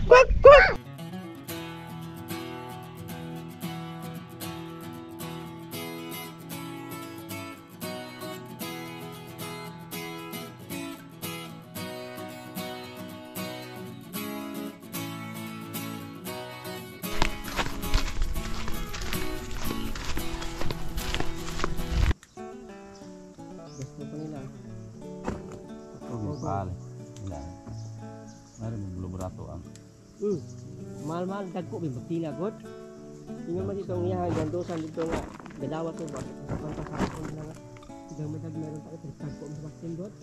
Quack, quack. Mahal-mahal dagko may magtila god. Tingnan mo dito ang iyahan gandosan dito nga gadawat mo ba. Kapag pasakon na nga. Sigang madag meron pa ito dagko may magtin god.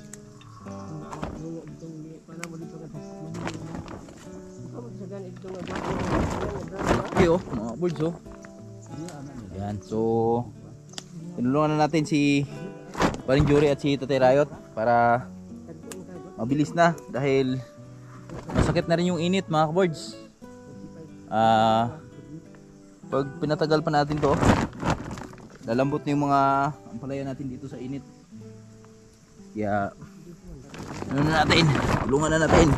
Ang dito ni para mo dito nga dagko mahina. Kamu sa ganito dito nga dagko. Okay oh, mga birds oh. Yan, so tinulungan na natin si Paring Jory at si Tatay Rayot para mabilis na dahil masakit na rin yung init mga kabords. Pag pinatagal pa natin to, lalambot na yung mga ampalaya natin dito sa init. Kaya ano na natin, tulungan na natin.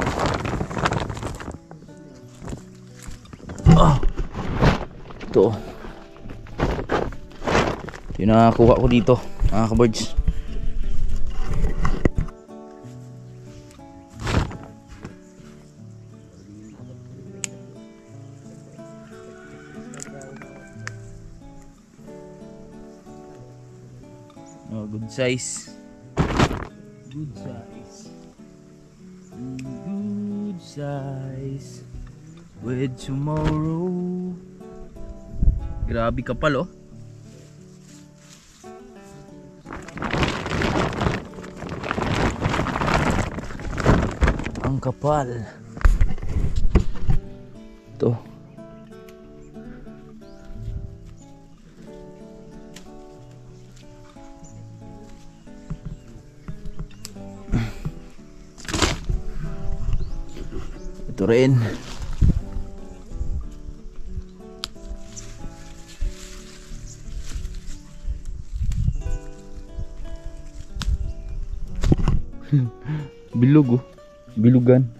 Ito yung nakakuha ko dito mga kabords. Oh, good size. Good size. Good size. With tomorrow. Grabe kapal oh. Ang kapal. Ito. Ito rin. Bilog oh. Bilugan.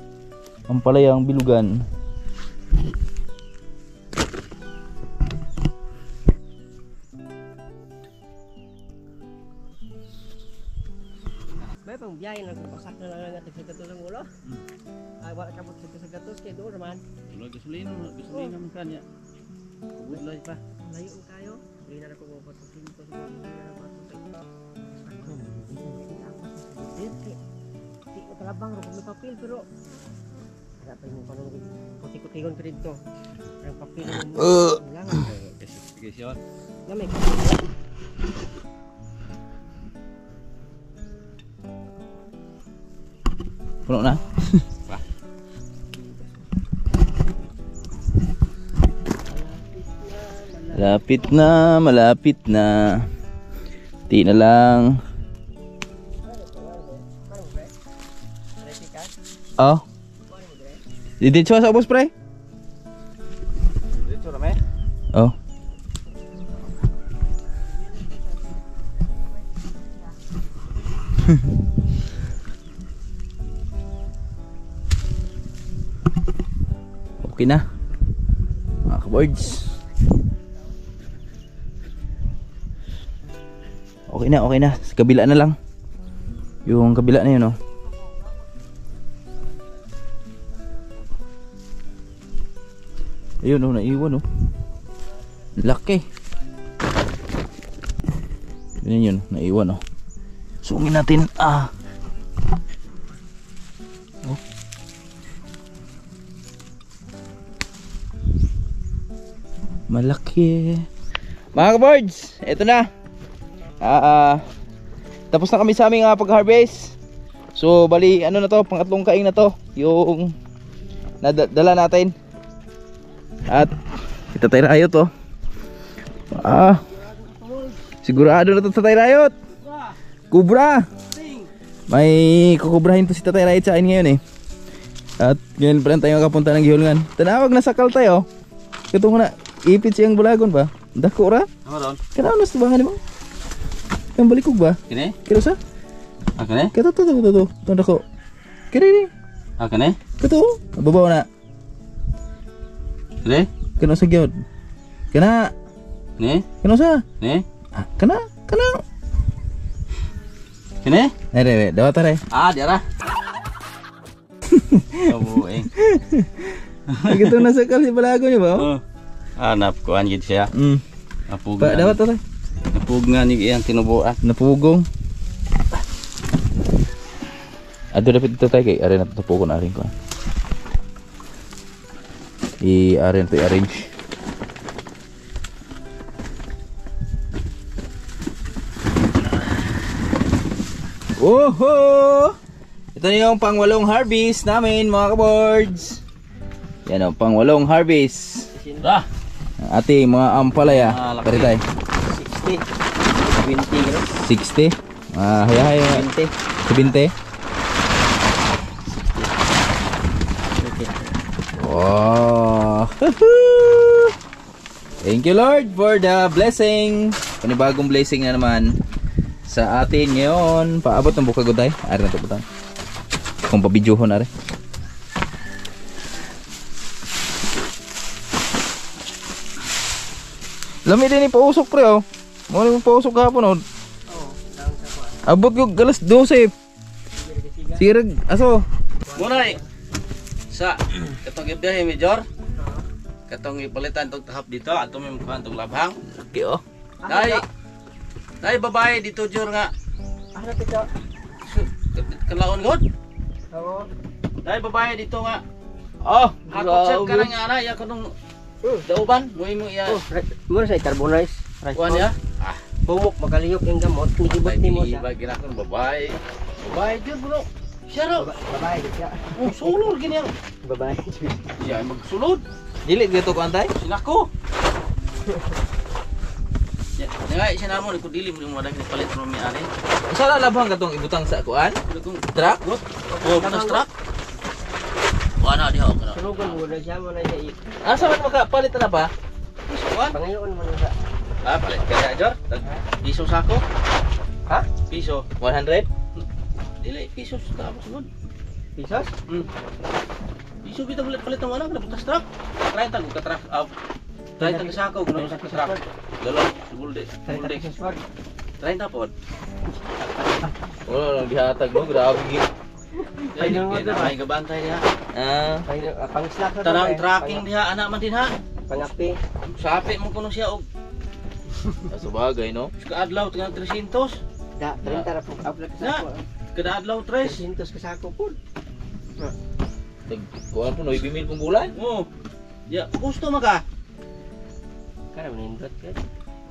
Ang palayang bilugan. May pang biyahe lang pasak na lang natin sa gatos ng ulo. Ay wala ka mo sa gatos kay do naman. Wala gasolina man kanya. Pagudlay pa. Layo kayo. Hindi na ko mo patusin to sa Di ko talabang ro may papel pero wala pa yung panong puti-kutigon dito. Ang papel mo lang. Specification. Lamig. Puno na. Malapit na. Di na lang. Oh. Dito sa ubos pre. Dito rame. Oh. Okay na mga kabords. Okay na sa kabila na lang. Yung kabila na yun oh. Ayun oh, naiwan oh. Laki. Yun, naiwan oh. Zooming natin. Oh. Malaki. Mga kabords, eto na. Tapos na kami sa aming pag-harvest. So bali ano na to, pangatlong kaing na to yung nadala natin. At Tatay Rayot oh. Sigurado na to Tatay Rayot. Kubra. May kukubrahin to si Tatay Rayot sa akin ngayon eh. At ngayon pa rin tayo makapunta ng Gihulngan. Tanawag na sakal tayo. Ito muna, ipit siyang bulagon ba? Dako ra? Ano ron? Kanao na sa bangan mo? Yang balikog ba? Kini? Kira sa? Kini? Kaya to. Tanda ko. Kira ni. Kini? Kato. Babaw na. Kini? Kano sa gyud. Kana. Ni? Kano sa? Ni? Ah, kana. Kini? Nere, dawat tare. Ah, diara. Kabuing. Gitu na sa kali balago niyo ba? Oh. Hanap ko an gid siya. Napug. Pa dawat tare. Napug nga ni iyang tinubuan. Napugong. Ado dapat ito tayo kay are na tupugon aring ko. I-arrange to i-arrange. Oho! Ito na yung pangwalong harvest namin mga kaboards. Yan o, pangwalong harvest. Ah, Ang ating mga ampalaya. laki. Pari tayo. 60. 20 kilo. 60. Hayahay. 20. 70. Wow! Thank you Lord for the blessing. Panibagong blessing na naman sa atin ngayon. Paabot ng bukagod tayo. Ari na ito po tayo. Kung pabidyohon ari. Lami din ipausok pre oh. Muna yung pausok hapon oh. Abot yung alas 12. Sirag aso. munay. Sa katong ibiyahe Major. Katong ipalitan tong tahap dito ato may mukuhan tong labhang. Okay oh. Dai babae dito Jor nga. Ano pito? Kalaon god. Oo. Dai babae dito nga. Oh, Ako check ka na nga ana ya kanong dauban mo iya. Muna sa carbonize. Rice Kuan ya. Bumok makaliyok yung gamot. Nigibot ni mo siya. Bagi na kon babae. Babae Jor bro. Siya ro. Babae siya. Oh, sulod gini ang. Babae. Siya ay magsulod. dili dito ko antay. Sinako. Ya, nga siya namo ko dili mo madag ni palit mo mi ari. Usa la labhang katong ibutang sa kuan? Truck? Oh, butas truck. Wala diha ako na. Sunugan mo na siya mo na siya. Asa man makapalit na ba? Kuan? Pangayon mo na siya. Ah, palit kaya Jor. Piso sako. Ha? Piso. 100? Dili piso sa sunod. Pisos? Piso kita palit ng ano, butas truck. 30 ko ka truck. 30 ka sako kuno sa truck. Dalo, bulde. Bulde. 30 po. Wala lang dihatag mo, grabe gid. Ay, may gabantay diha. Pang slack na. Tanang tracking diha anak man din ha. Pangapi. Sapi mo kuno siya og Sa bagay no. kada adlaw tag 300. Da, 30 ra po upload ka Na. sa ako. Kada adlaw 3. 300 ka sa ako po. Kuan po 9,000 kung bulan. Oh. Ya, gusto maka. Kana man indot ka.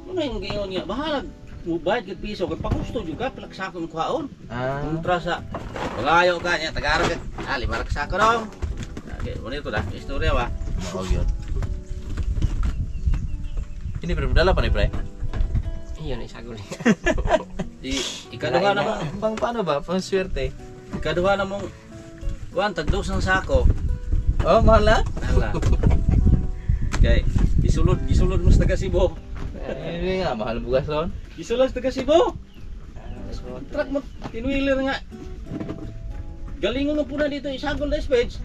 Ano yung gayon niya? Bahalag. Mubay kag piso kag pagusto juga pilak sako mo kuhaon. Kontra sa pangayo ka niya tagarag. Ali marak sako daw. Okay, unit ko da. Istorya ba? Oh, gyud. Ini berbeda pa ni pre. Iyon ay sagol niya. Ikaduha na mo. Pang paano ba? Pang swerte. Ikaduha na mo. Kuan tagdos ng sako. Oh, mahal na? Hala. Okay, gisulod mo sa taga Cebu. Ini nga mahal bugas ron. Gisulod sa taga Cebu. Truck mo tinwiler nga. Galingon mo puna dito isagol na spades.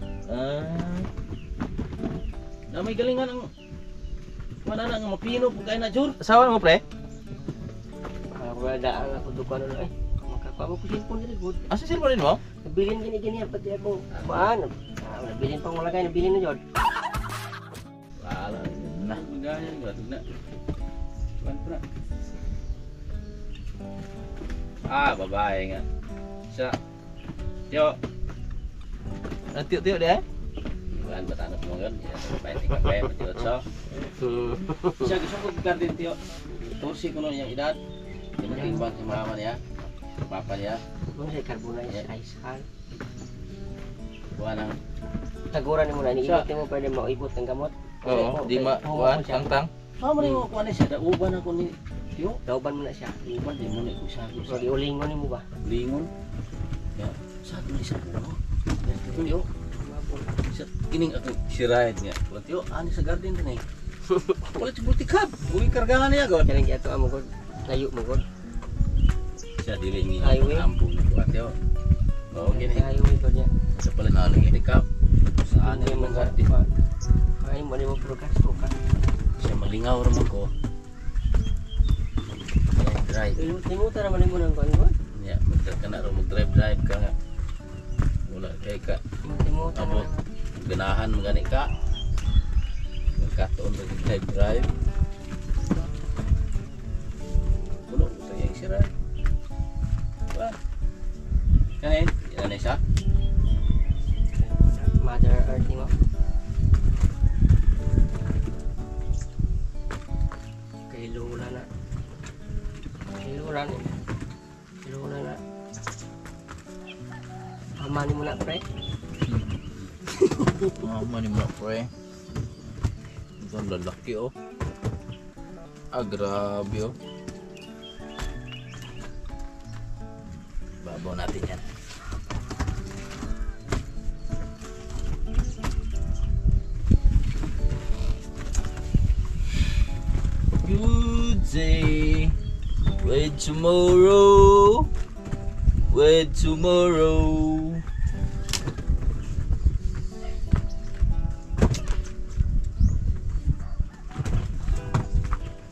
Na may galingan ang wala na nga mapino pag kaya na Jor. Asawa mo pre? Wala ang ako dukan na eh. Makakuha mo ko cellphone nila good. Asa cellphone din mo? Nabilin gini pati ako. Kuan. Nabilin pang wala kay nabilin na jud. Wala na. Ganyan nga na. Kuan pra. Babae nga. Sa Yo. Tiyo-tiyo dia. Kuan batanos mo yun. Babae tingkat kaya pati otso. Siya gusto ko garden tiyo. Tursi ko nun yung edad. Tinatimbang si mama niya. Papa niya. Muna sa carbonize rice hal. Kuha ng Taguran mo na iniibot mo pwede maibot ng gamot. Oo, di ma kuan tang-tang. Sama rin mo kuha na siya. Dauban ako ni tiyo. Dauban mo na siya. Uban di mo na ikusabi So sa giulingon nimo ba? lingon. Ya, sa akin isa po. Tiyo. Sa kining ako sirayad niya. Kuha tiyo, ani sa garden din eh. Wala si butikab. Uwi kargahan niya god. Kailan gi ato amo god. Layo mo god. siya dili ni Highway. ambong ko ate oh. Oo gini. Highway ko niya. Sa pala na lagi tikap. Saan Hindi ni man mga ate? ay mo mo progress ko ka. Siya malingaw ra man ko. Drive. Timuta naman mo nang kuan. Ya, magkana ro mag-drive ka nga. Wala kay ka Timuta abot naman. ganahan magani ka. Magkataon mag-drive. Puno ito yung sira. Ba? Kanin? Yan na siya? Mother Earth mo. Kay Lola na. Kay Lola ni. Kay Lola na. Amani mo na pre. Mani mo pre. Ang lalaki oh. Ah, grabe oh. Babaw natin yan. Good day with tomorrow. With tomorrow.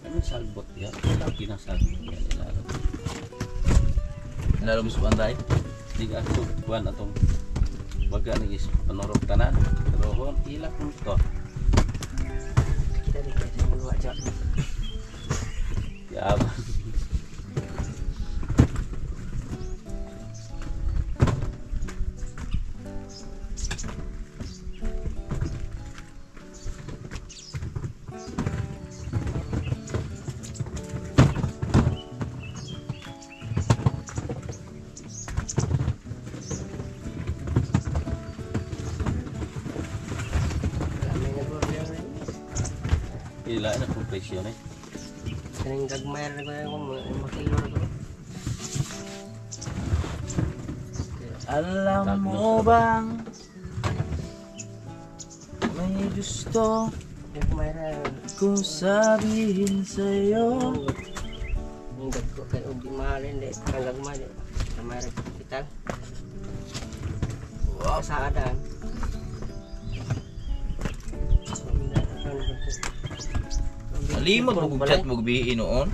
Ano salbot yan? Lagi na salbot yan. Lalo mo sa banday? Di ka kuhan atong baga nagis panorok tanan. Rohon, ilak mo to. Kita di kasi mo aja. Ya. Kami nagro-real. Ila na kompresyon eh. Kaning gagmayar na ko makilo na ko. Alam mo bang may gusto Gagmayar. ko sabihin sa'yo? Yung gagko kay ubi mahalin de kang gagmay de. Gagmayar kapital. Wow. Sa adan. Malimot mo kung chat mo gabihin noon.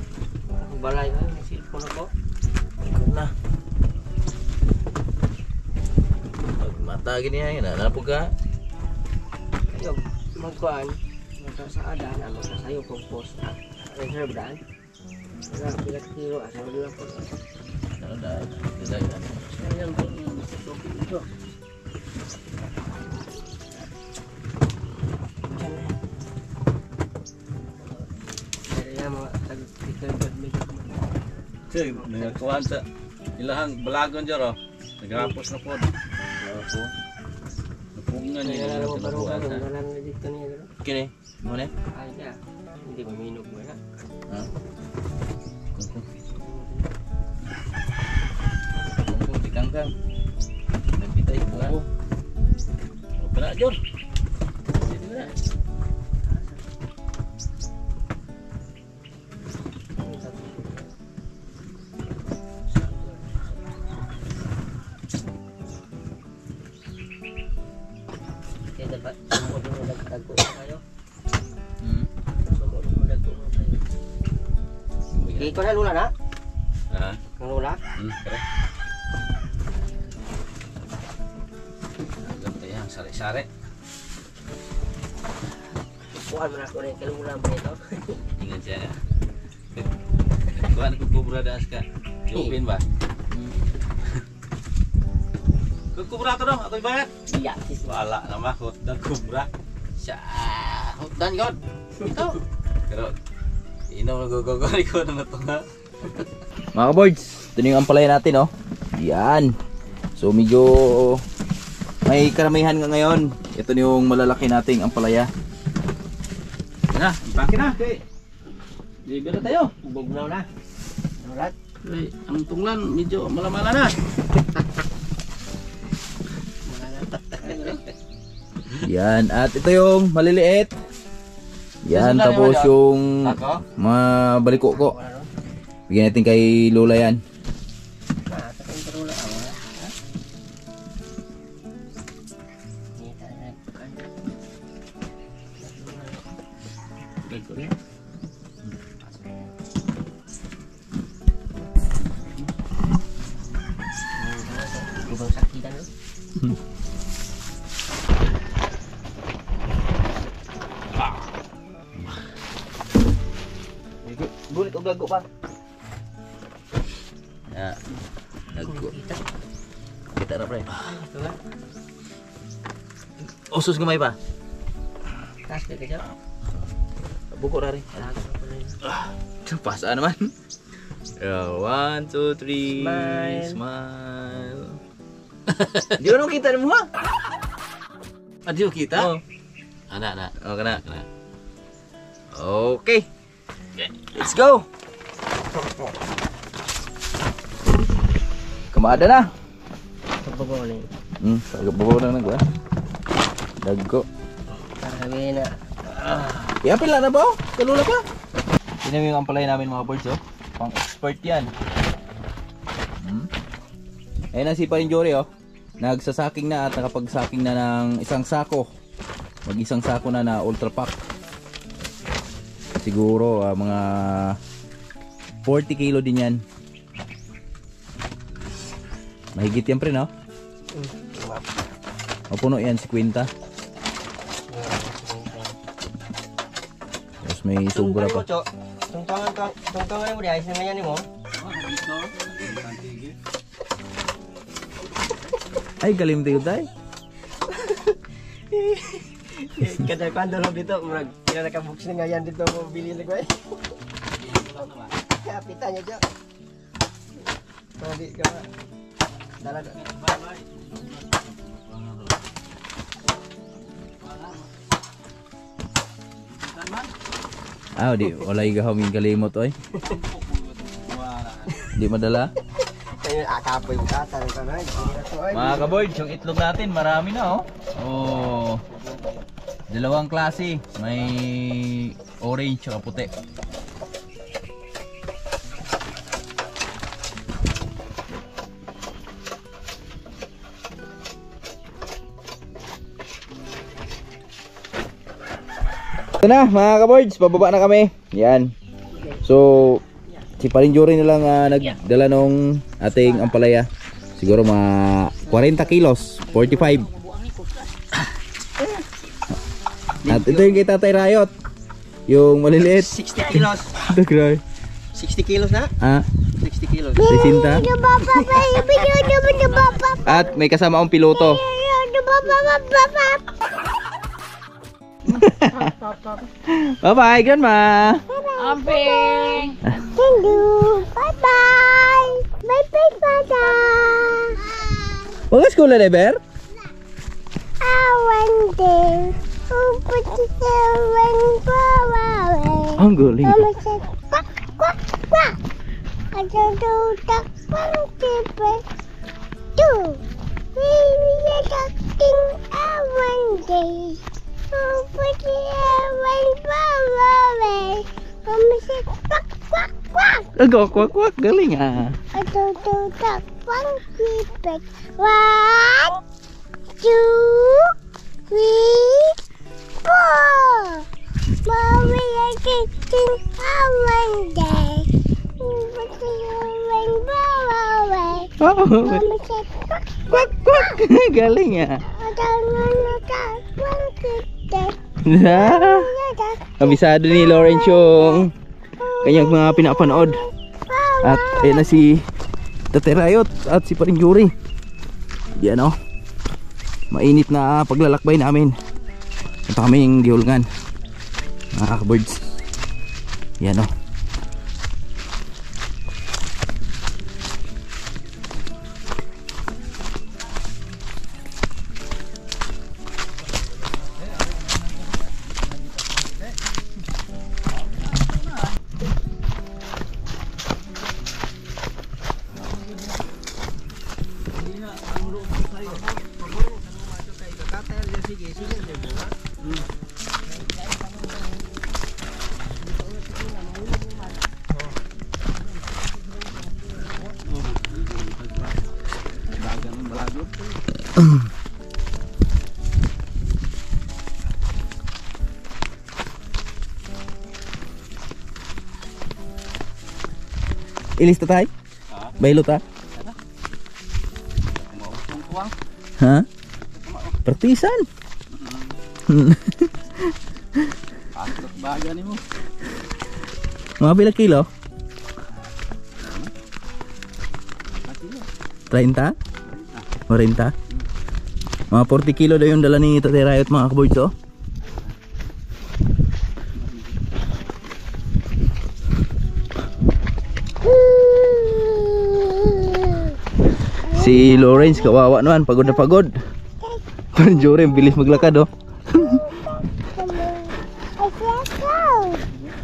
Balay ay may cellphone ako. Ikaw na. Pag mata gini yan, hanap ka. Kayo magkuan sa adan ang sayo kong post. Reserve dan. Wala bilat kilo asa wala po. Ano dahil? Dahil ano? Sayang po yung topi ito. Kaya mga tag-tikad medyo Sige, nagkuhan sa ilahang balagon dyan oh. Nagrapos na po. Ako. Napungan niya kaya yung lang parang tinabuhan karon sa. wala na dito niya gano. Kini? Mo na? Ay kaya hindi ko minog mo na. Ha? Kung tikang-kang. Nagpitay mo ka. Okay na, John. Sige na. Kaya dapat sumunod mo nagtago kayo. Hmm. Sumunod mo nagtago kayo. Okay, ko na lula na? Ha? Ang lula? Kaya. Ganito yan, sari-sari. Kuhan mo na ko rin kalula mo ito. Ingat siya. Kuhan ko kubra das ka. Jopin ba? Kubra ka dong, ako ibayat. Iya, sis. Wala na mahot na kubra. Siya, hutan god. Ito. Pero, inom nagugugari ko na ito nga. Mga kaboards, ito na yung ampalaya natin oh. Yan. So medyo may karamihan nga ngayon. Ito na yung malalaki nating ampalaya. Na, impake na. Okay. Libre na tayo. Bugnaw na. Ulat. Okay, ang tunglan medyo malamala na. Yan. At ito yung maliliit. Yan. Susunod Tapos naman yung Ako? mga baliko ko. Bigyan natin kay Lola yan. ko rin. Ibang sakitan no? Gulit o gago pa. Ya. Gago. Kita na pre. Ito nga. Usos gamay pa. Taas ka dyan. Buko na rin. Lago ko rin. Pasaan naman. 1, 2, 3. Smile. Smile. Di ba naman kita mo ha? Di mo kita? Oo. Ana. Oh, kana. Okay. Let's go. Kamada na. Pagbabaw na yun. Pagbabaw na nagwa. Dagko. Para sabihin na. Ya, pila na ba? Kalula pa. Tingnan mo yung ampalay namin mga birds, oh. Pang expert yan. Ayun na si Parinjori, oh. Nagsasaking na at nakapagsaking na ng isang sako. Mag-isang sako na ultra pack. Siguro mga 40 kilo din yan. Mahigit yan pre, no? O puno yan si Quinta. Tapos may sobra pa. Tungtangan mo di ayos naman yan mo. Ay, kalimti ko tayo. Kada kwando lo dito, murag kina naka-box na nga yan dito mo bili na ko eh. Kapita niya dyan. Pwede ka ba? Dalaga. Di wala igahom yung kalimot, oy. Di madala. Ayun, akapoy mo ka, tanong ka na. Mga kaboys, yung itlog natin, marami na, oh. Oh. Dalawang klase, may orange at puti. Ito na mga kaboys, bababa na kami. Yan. So, si Parinjori na lang nagdala nung ating ampalaya. Siguro mga 40 kilos, 45. At ito yung kay Tatay Rayot. Yung maliliit. 60 kilos. Ito, grabe. 60 kilos na? Ah, 60 kilos. 60. At may kasama akong piloto. Bye-bye, grandma. Amping. Thank you. Bye-bye. Bye-bye, Papa. Mga school na, Ber? I went there. Oh, but you went far away. Ang galing. Mama said, quack, quack, quack. I don't do that one, people. Two. We are talking one day. Oh, but you went far away. Mama said, quack, quack, quack. Kwak-kwak, galing ah. I don't do that one, people. 1, 2, 3, 4. Mommy, I can sing one day. But you went far away. Oh, Mama said, quack, kwak-kwak, galing ah. I don't know that one today. Kabisado ni Lawrence yung kanyang mga pinapanood. At ayun na si Tatay Rayot at si Parinjori. Yan o. Mainit na paglalakbay namin. Ito kaming gihulgan. Mga kabirds. Yan o. Ilis ta tay? Bailo ta? Kumausong tuwang. Ha? Partisan. Pasok baga ni mo. Mga pila kilo? 30? 40? Mga 40 kilo daw yung dala ni Tatay Rayot mga kaboys oh. Si Lawrence kawawa naman, pagod na pagod. Parang Jory, bilis maglakad oh. I see a ghost.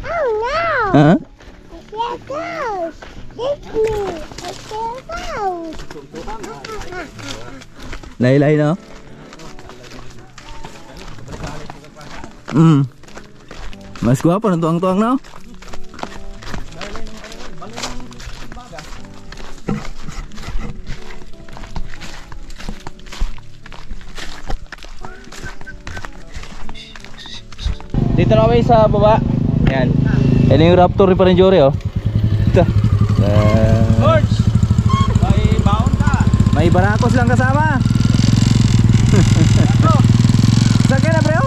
Oh no. Ha? I see a ghost. It's me. I see a ghost. Laylay no? Mas gwapo ng tuang-tuang no? Dito na kami sa baba. Yan. Yan yung Raptor ni Parenjore oh. Ito. George! May baon ka! May barakos lang kasama. Saan ka na bro?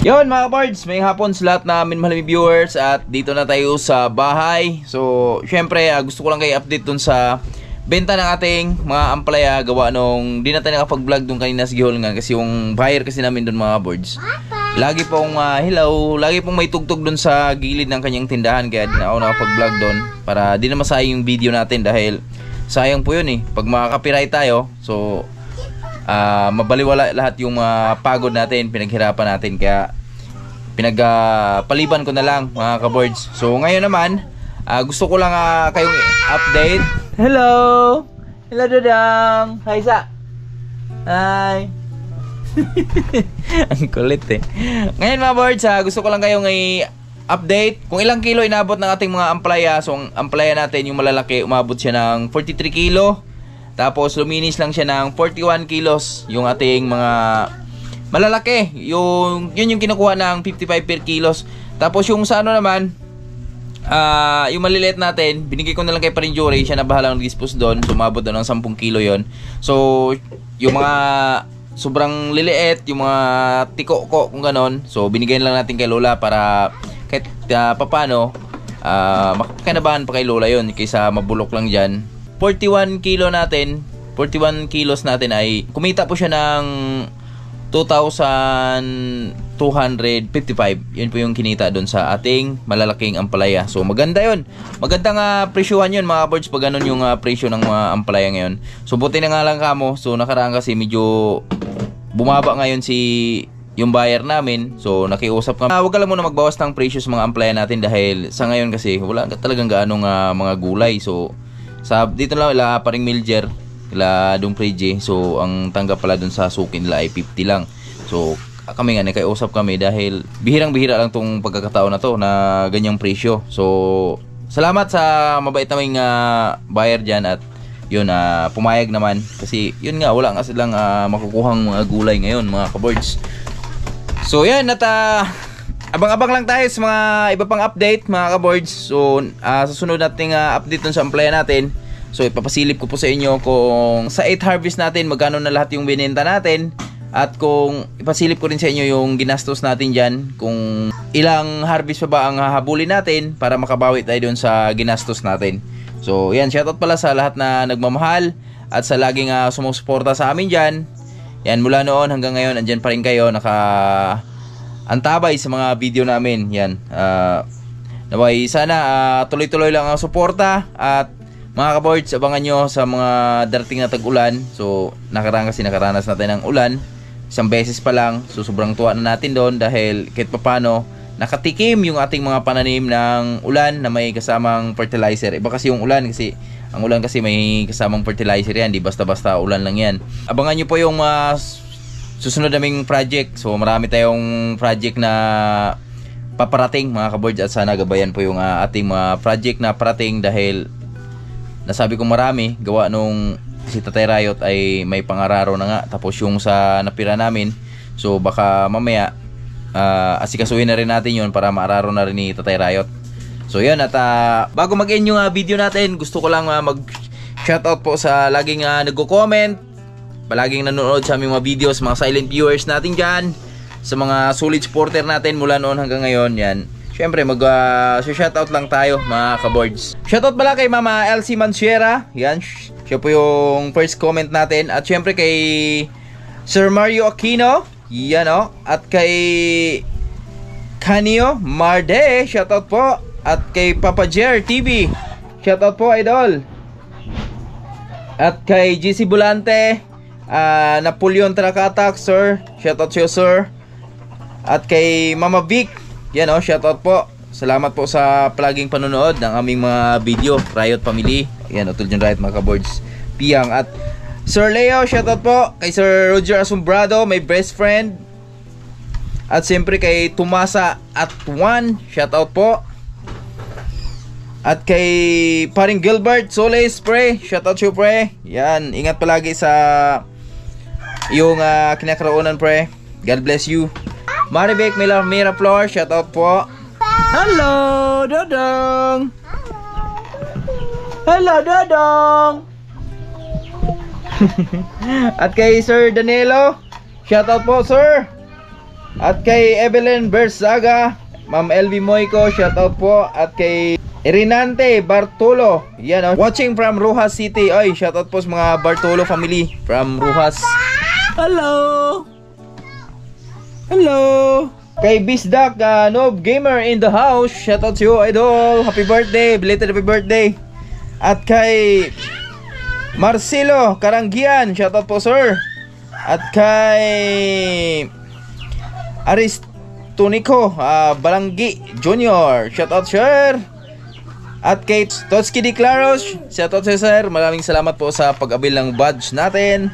Yun mga boards, may hapon sa lahat na minmahalami viewers at dito na tayo sa bahay. So syempre gusto ko lang kayo update dun sa benta ng ating mga ampalaya gawa nung di na tayo nakapag-vlog dun kanina sa Giholngan kasi yung buyer kasi namin dun mga boards. Lagi pong hilaw, lagi pong may tugtog dun sa gilid ng kanyang tindahan kaya di na ako nakapag-vlog dun para di na masayang yung video natin dahil sayang po yun eh. Pag makaka-copyright tayo, so mabaliwala lahat yung pagod natin, pinaghirapan natin kaya pinagpaliban ko na lang mga ka-boards. So ngayon naman, gusto ko lang kayong update. Hello! Hello Dodang! Hi Sa! Hi! Ang kulit eh. Ngayon mga boards, gusto ko lang kayong i-update kung ilang kilo inabot ng ating mga ampalaya. So ang ampalaya natin, yung malalaki, umabot siya ng 43 kilo. Tapos luminis lang siya ng 41 kilos yung ating mga malalaki. Yun yung kinukuha ng 55 per kilos. Tapos yung sa ano naman, yung maliliit natin, binigay ko na lang kay Parenjore. Siya na bahalang dispose doon. Sumabot doon ng 10 kilo yon. So yung mga sobrang liliit, yung mga tiko-ko kung ganon, so binigay lang natin kay Lola para kahit papano makakinabahan pa kay Lola yon kaysa mabulok lang dyan. 41 kilos natin ay kumita po siya ng 2,255. Yun po yung kinita doon sa ating malalaking ampalaya. So maganda yun. Magandang presyohan yun mga boards pag ganun yung presyo ng mga ampalaya ngayon. So buti na nga lang kamo. So nakaraan kasi medyo bumaba ngayon yung buyer namin. So nakiusap kami. Huwag ka lang muna magbawas ng presyo sa mga ampalaya natin dahil sa ngayon kasi wala talagang gaanong mga gulay. So dito lang ila paring Milger, ila Dong Preje. So ang tanggap pala dun sa suki nila ay 50 lang. So kami nga nakiusap kami dahil bihirang-bihira lang tong pagkakataon na to na ganyang presyo. So salamat sa mabait naming buyer dyan at yun pumayag naman kasi yun nga wala nga silang makukuhang mga gulay ngayon mga kaboards. So yan at abang-abang lang tayo sa mga iba pang update mga kaboards. So sa sunod nating update dun sa ampalaya natin, so ipapasilip ko po sa inyo kung sa 8 harvest natin magkano na lahat yung binenta natin. At kung ipasilip ko rin sa inyo yung ginastos natin dyan, kung ilang harvest pa ba ang hahabulin natin para makabawi tayo dun sa ginastos natin. So yan, shoutout pala sa lahat na nagmamahal at sa laging sumusuporta sa amin dyan. Yan, mula noon hanggang ngayon, andyan pa rin kayo antabay sa mga video namin. Yan, naway sana tuloy-tuloy lang ang suporta. At mga kaboards, abangan nyo sa mga darating na tag-ulan. So nakaranas natin ng ulan isang beses pa lang. So sobrang tuwa na natin doon dahil kahit papano nakatikim yung ating mga pananim ng ulan na may kasamang fertilizer. Iba kasi yung ulan kasi ang ulan kasi may kasamang fertilizer yan, di basta-basta ulan lang yan. Abangan nyo po yung susunod naming project. So marami tayong project na paparating mga kaboards at sana gabayan po yung ating mga project na parating dahil nasabi ko marami gawa nung si Tatay Rayot ay may pangararo na nga. Tapos yung sa napira namin, so baka mamaya asikasuhin na rin natin yun para maararo na rin ni Tatay Rayot. So yun, at bago mag-end yung video natin, gusto ko lang mag-shoutout po sa laging nagko-comment, palaging nanonood sa aming mga videos, mga silent viewers natin dyan, sa mga solid supporter natin mula noon hanggang ngayon. Yan, syempre mag-shoutout lang tayo mga kaboards. Shoutout pala kay Mama Elsie Manciera. Yan, siya po yung first comment natin. At syempre kay Sir Mario Aquino. Yan o. At kay Canio Marde, shoutout po. At kay Papa Jer TV, shoutout po idol. At kay GC Bulante, Napoleon Trakatak, sir, shoutout siyo sir. At kay Mama Vic, yan o, shoutout po. Salamat po sa palaging panonood ng aming mga video, Riot Family. Yan o, tulad yung Riot mga kaboards. Piyang. At Sir Leo, shoutout po. Kay Sir Roger Asumbrado, my best friend. At siyempre kay Tumasa at Juan, shoutout po. At kay paring Gilbert Soles, pre, shoutout siyo pre. Yan, ingat palagi sa yung kinakaroonan pre. God bless you. Maribek Mira Flor, shoutout po. Hello, Dodong. Hello, Dodong. At kay Sir Danilo, shoutout po sir. At kay Evelyn Bersaga, Ma'am LV Moico, shoutout po. At kay Erinante Bartolo, yan o, watching from Rojas City. Ay, shoutout po sa mga Bartolo family from Rojas. Hello. Hello. Kay Bisdak Noob Gamer in the house, shoutout to you idol. Happy birthday, belated happy birthday. At kay Marcelo Karanggian, shoutout po sir. At kay Aristonico Balanggi Junior, shoutout sir. At kay Totsky Di Claros, shoutout sir. Maraming salamat po sa pag-abil ng badge natin.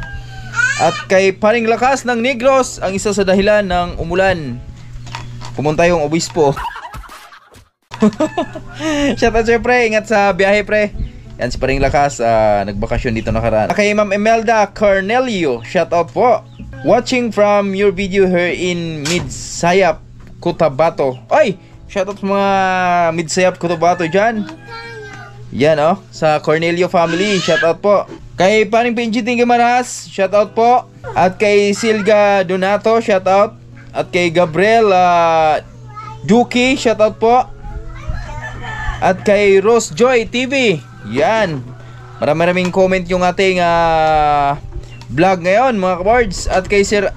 At kay Paring Lakas ng Negros, ang isa sa dahilan ng umulan, pumunta yung obispo. Shoutout sir pre, ingat sa biyahe pre. Yan si Paring Lakas, nagbakasyon dito nakaraan. Kay Ma'am Imelda Cornelio, shoutout po. Watching from your video here in Midsayap, Cotabato. Ay! Shoutout sa mga Midsayap, Cotabato dyan. Yan o, sa Cornelio family, shoutout po. Kay Paring Pinchiting Gamaras, shoutout po. At kay Silga Donato, shoutout. At kay Gabriel Duki, shoutout po. At kay Rose Joy TV, yan. Maraming comment yung ating vlog ngayon mga kabards. At kay Sir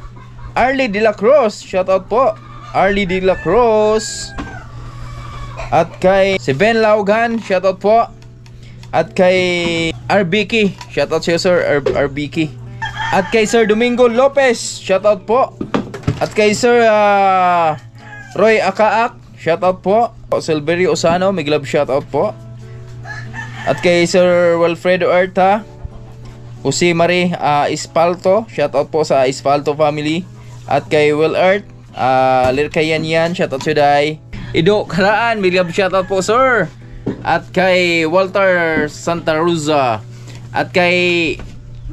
Arlie De La Cruz, shoutout po. Arlie De La Cruz. At kay si Ben Laugan, shoutout po. At kay RBK, shoutout siya sir, RBK. At kay Sir Domingo Lopez, shoutout po. At kay Sir Roy Akaak, shoutout po. Silverio Osano, may glove shoutout po. At kay Sir Wilfredo Erta, Jose Marie Espalto, shoutout po sa Espalto family. At kay Will Earth Lirkayan yan, shoutout siya. Ido Karaan, may glove shoutout po sir. At kay Walter Santa Rosa. At kay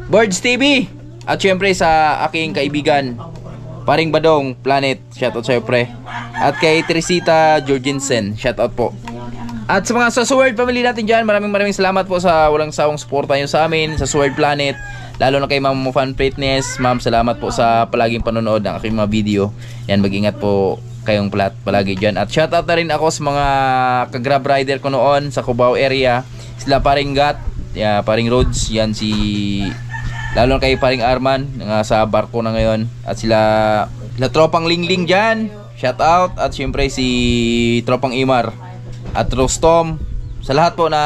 Birds TV. At syempre sa aking kaibigan Paring Badong Planet, shoutout sa'yo pre. At kay Teresita Jorgensen, shoutout po. At sa mga sa Sword family natin dyan, maraming salamat po sa walang sawang suporta nyo sa amin sa Sword Planet. Lalo na kay Ma'am Fan Fitness. Ma'am, salamat po sa palaging panonood ng aking mga video. Yan, mag-ingat po kayong palagi dyan. At shoutout na rin ako sa mga ka-grab rider ko noon sa Cubao area. Sila Paring Gat, Paring Roads, yan si lalo na kay Paring Arman nga sa barko na ngayon. At sila Tropang Lingling dyan, shoutout. At syempre si Tropang Imar at Rostom, sa lahat po na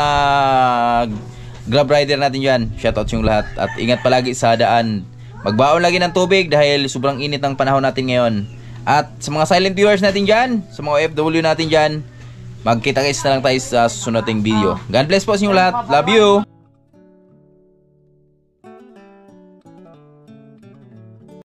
grab rider natin dyan, shoutout yung lahat. At ingat palagi sa daan, magbaon lagi ng tubig dahil sobrang init ng panahon natin ngayon. At sa mga silent viewers natin dyan, sa mga OFW natin dyan, magkita-kits na lang tayo sa susunod nating video. God bless po sa inyo lahat. Love you!